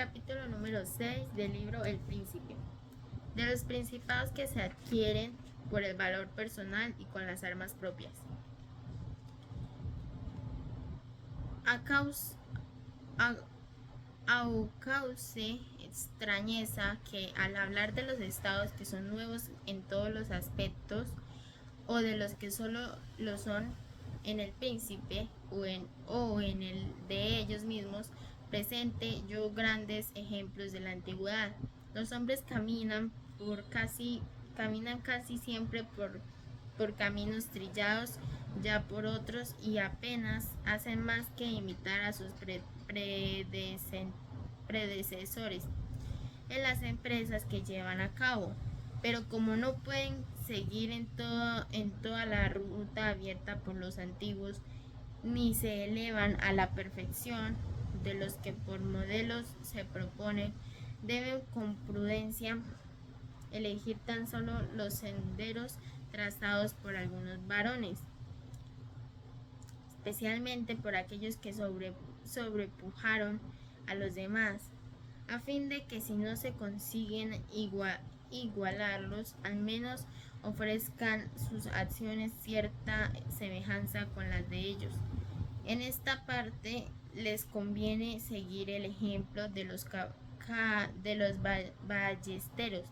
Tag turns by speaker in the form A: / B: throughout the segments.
A: Capítulo número 6 del libro El Príncipe. De los principados que se adquieren por el valor personal y con las armas propias. Cause extrañeza que al hablar de los estados que son nuevos en todos los aspectos o de los que solo lo son en el príncipe o en el de ellos mismos, presente yo grandes ejemplos de la antigüedad. Los hombres caminan casi siempre por caminos trillados ya por otros y apenas hacen más que imitar a sus predecesores en las empresas que llevan a cabo. Pero como no pueden seguir en toda la ruta abierta por los antiguos, ni se elevan a la perfección de los que por modelos se proponen, deben con prudencia elegir tan solo los senderos trazados por algunos varones, especialmente por aquellos que sobrepujaron a los demás, a fin de que si no se consiguen igualarlos, al menos ofrezcan sus acciones cierta semejanza con las de ellos. En esta parte les conviene seguir el ejemplo de los ballesteros,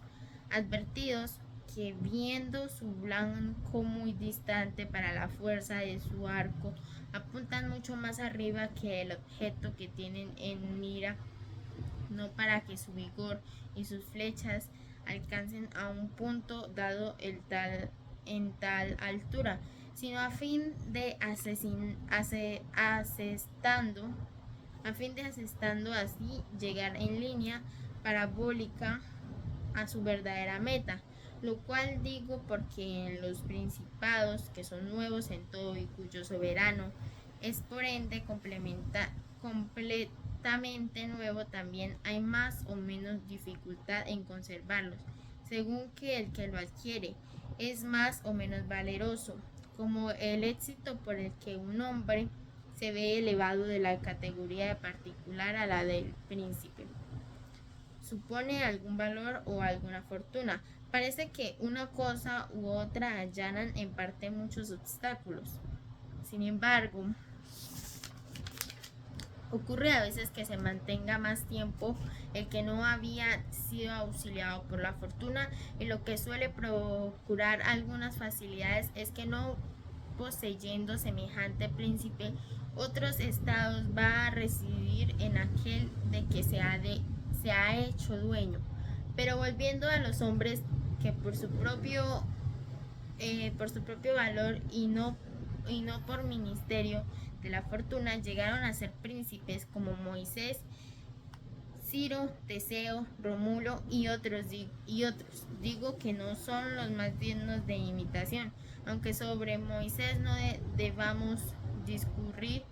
A: advertidos que viendo su blanco muy distante para la fuerza de su arco, apuntan mucho más arriba que el objeto que tienen en mira, no para que su vigor y sus flechas alcancen a un punto dado en tal altura, sino a fin de asestando así llegar en línea parabólica a su verdadera meta, lo cual digo porque en los principados que son nuevos en todo y cuyo soberano es por ende completamente nuevo, también hay más o menos dificultad en conservarlos, según que el que lo adquiere es más o menos valeroso, como el éxito por el que un hombre se ve elevado de la categoría de particular a la del príncipe. Supone algún valor o alguna fortuna. Parece que una cosa u otra allanan en parte muchos obstáculos. Sin embargo, ocurre a veces que se mantenga más tiempo el que no había sido auxiliado por la fortuna, y lo que suele procurar algunas facilidades es que no poseyendo semejante príncipe otros estados va a residir en aquel de que se ha hecho dueño. Pero volviendo a los hombres que por su propio valor y no por ministerio de la fortuna llegaron a ser príncipes, como Moisés, Ciro, Teseo, Rómulo y otros. Digo que no son los más dignos de imitación, aunque sobre Moisés no debamos discurrir,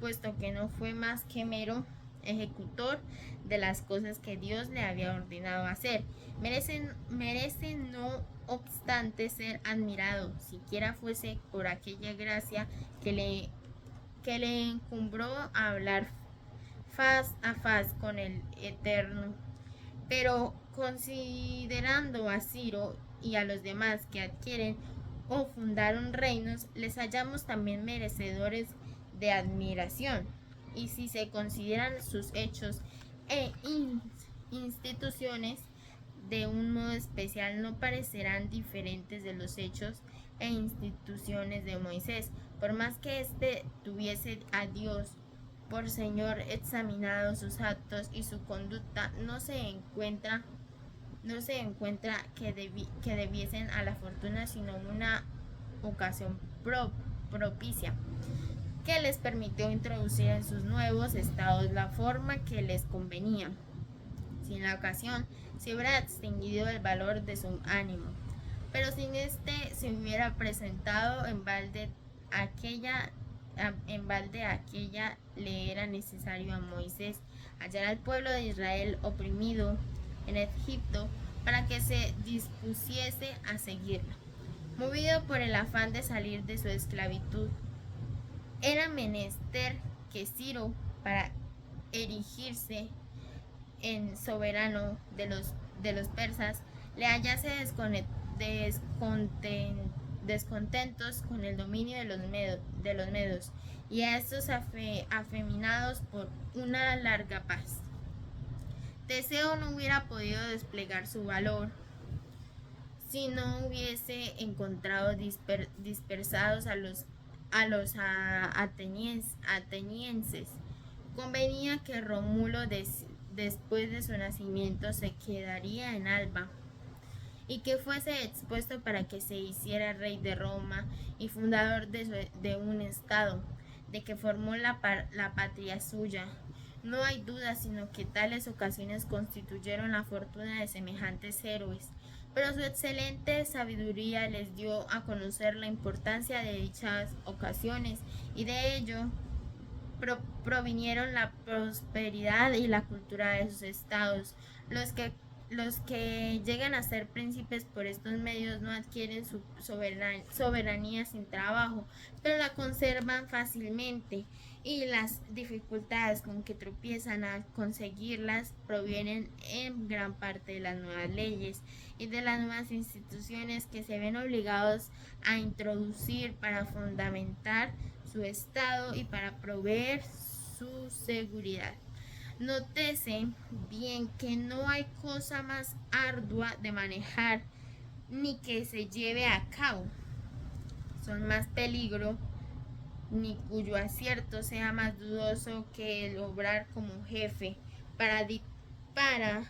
A: puesto que no fue más que mero ejecutor de las cosas que Dios le había ordenado hacer. Merece no obstante ser admirado, siquiera fuese por aquella gracia que le encumbró a hablar faz a faz con el Eterno. Pero considerando a Ciro y a los demás que adquieren o fundaron reinos, les hallamos también merecedores de admiración. Y si se consideran sus hechos e instituciones de un modo especial, no parecerán diferentes de los hechos e instituciones de Moisés, por más que éste tuviese a Dios por Señor examinado sus actos y su conducta, no se encuentra que debiesen a la fortuna, sino una ocasión propicia que les permitió introducir en sus nuevos estados la forma que les convenía. Sin la ocasión se hubiera extinguido el valor de su ánimo, pero sin este se hubiera presentado en balde aquella le era necesario a Moisés hallar al pueblo de Israel oprimido en Egipto para que se dispusiese a seguirlo, movido por el afán de salir de su esclavitud. Era menester que Ciro, para erigirse en soberano de los persas, le hallase descontentos con el dominio de los medos, y a estos afeminados por una larga paz. Teseo no hubiera podido desplegar su valor si no hubiese encontrado dispersados a los atenienses. Convenía que Rómulo después de su nacimiento se quedaría en Alba y que fuese expuesto para que se hiciera rey de Roma y fundador de un estado, de que formó la patria suya. No hay duda sino que tales ocasiones constituyeron la fortuna de semejantes héroes, pero su excelente sabiduría les dio a conocer la importancia de dichas ocasiones, y de ello provinieron la prosperidad y la cultura de sus estados. Los que llegan a ser príncipes por estos medios no adquieren su soberanía sin trabajo, pero la conservan fácilmente, y las dificultades con que tropiezan al conseguirlas provienen en gran parte de las nuevas leyes y de las nuevas instituciones que se ven obligados a introducir para fundamentar su estado y para proveer su seguridad. Nótese bien que no hay cosa más ardua de manejar ni que se lleve a cabo. Son más peligro ni cuyo acierto sea más dudoso que el obrar como jefe para dictar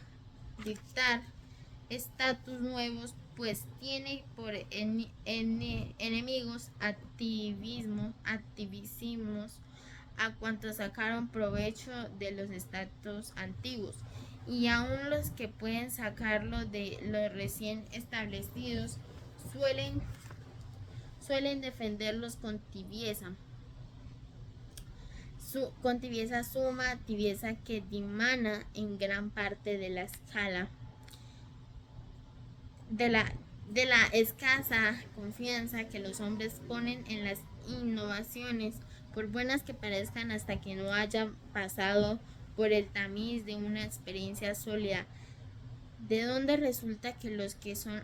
A: estatus nuevos, pues tiene por enemigos activismos a cuantos sacaron provecho de los estatus antiguos, y aun los que pueden sacarlo de los recién establecidos suelen defenderlos con tibieza suma, tibieza que dimana en gran parte de la escala de la escasa confianza que los hombres ponen en las innovaciones, por buenas que parezcan, hasta que no hayan pasado por el tamiz de una experiencia sólida, de donde resulta que los que son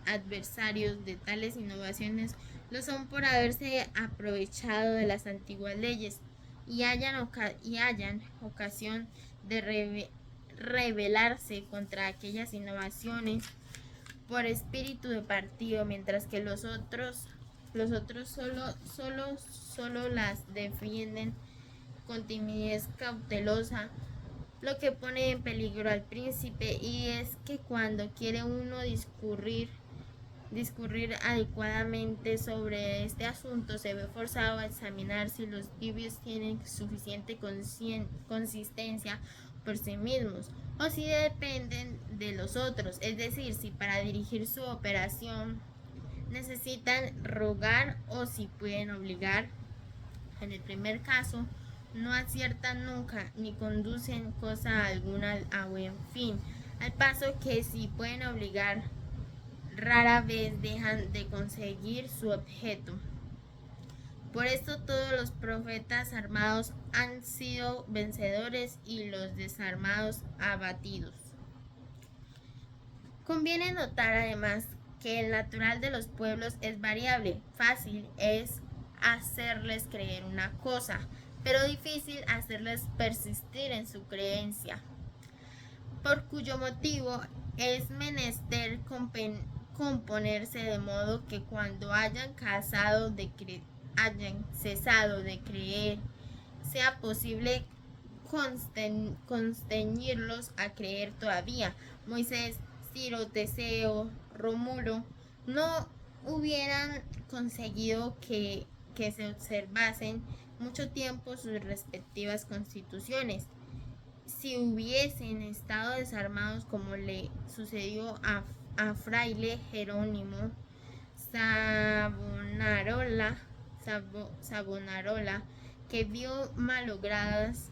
A: adversarios de tales innovaciones lo son por haberse aprovechado de las antiguas leyes y hayan ocasión de rebelarse contra aquellas innovaciones por espíritu de partido, mientras que los otros solo las defienden con timidez cautelosa, lo que pone en peligro al príncipe. Y es que cuando quiere uno discurrir adecuadamente sobre este asunto, se ve forzado a examinar si los tibios tienen suficiente consistencia por sí mismos, o si dependen de los otros, es decir, si para dirigir su operación necesitan rogar o si pueden obligar. En el primer caso, no aciertan nunca ni conducen cosa alguna a buen fin, al paso que si pueden obligar, rara vez dejan de conseguir su objeto. Por esto todos los profetas armados han sido vencedores y los desarmados abatidos. Conviene notar además que el natural de los pueblos es variable. Fácil es hacerles creer una cosa, pero difícil hacerles persistir en su creencia, por cuyo motivo es menester componerse de modo que cuando hayan cesado de creer, sea posible constreñirlos a creer todavía. Moisés, Ciro, Teseo, Rómulo no hubieran conseguido que se observasen mucho tiempo sus respectivas constituciones si hubiesen estado desarmados, como le sucedió a fraile Jerónimo Savonarola, que vio malogradas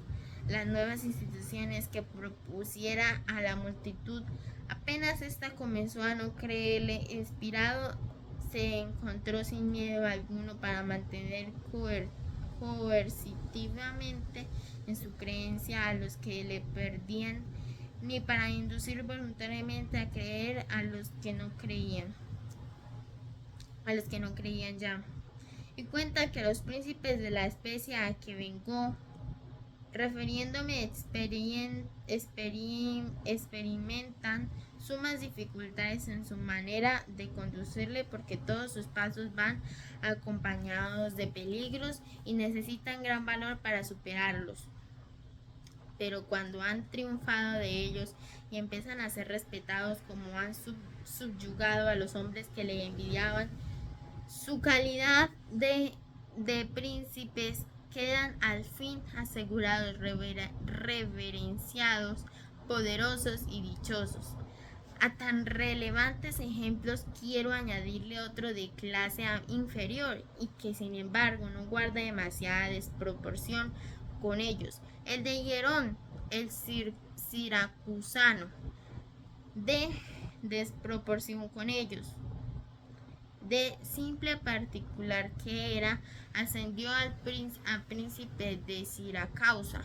A: las nuevas instituciones que propusiera a la multitud. Apenas ésta comenzó a no creerle inspirado, se encontró sin miedo alguno para mantener coercitivamente en su creencia a los que le perdían, ni para inducir voluntariamente a creer a los que no creían, ya. Y cuenta que los príncipes de la especie a que vengó, refiriéndome experimentan sumas dificultades en su manera de conducirle porque todos sus pasos van acompañados de peligros y necesitan gran valor para superarlos. Pero cuando han triunfado de ellos y empiezan a ser respetados, como han subyugado a los hombres que le envidiaban, su calidad de príncipes quedan al fin asegurados, reverenciados, poderosos y dichosos. A tan relevantes ejemplos quiero añadirle otro de clase inferior y que sin embargo no guarda demasiada desproporción con ellos, el de Hierón, el siracusano, de desproporción con ellos. De simple particular que era, ascendió al príncipe de Siracusa,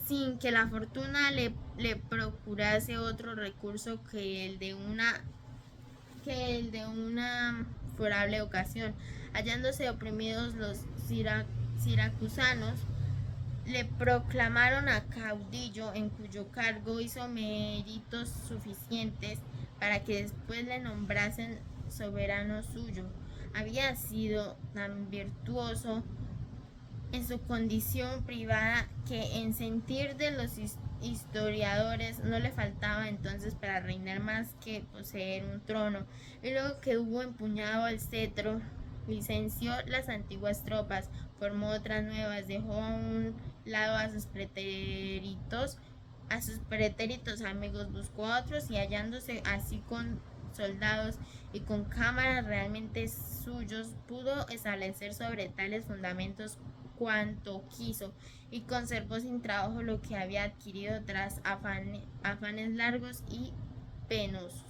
A: sin que la fortuna le procurase otro recurso que el de una favorable ocasión. Hallándose oprimidos los siracusanos, le proclamaron a caudillo, en cuyo cargo hizo méritos suficientes para que después le nombrasen soberano suyo. Había sido tan virtuoso en su condición privada que en sentir de los historiadores no le faltaba entonces para reinar más que poseer un trono. Y luego que hubo empuñado el cetro, licenció las antiguas tropas, formó otras nuevas, dejó a un lado a sus pretéritos amigos, buscó a otros y hallándose así con soldados y con cámaras realmente suyos, pudo establecer sobre tales fundamentos cuanto quiso y conservó sin trabajo lo que había adquirido tras afanes largos y penosos.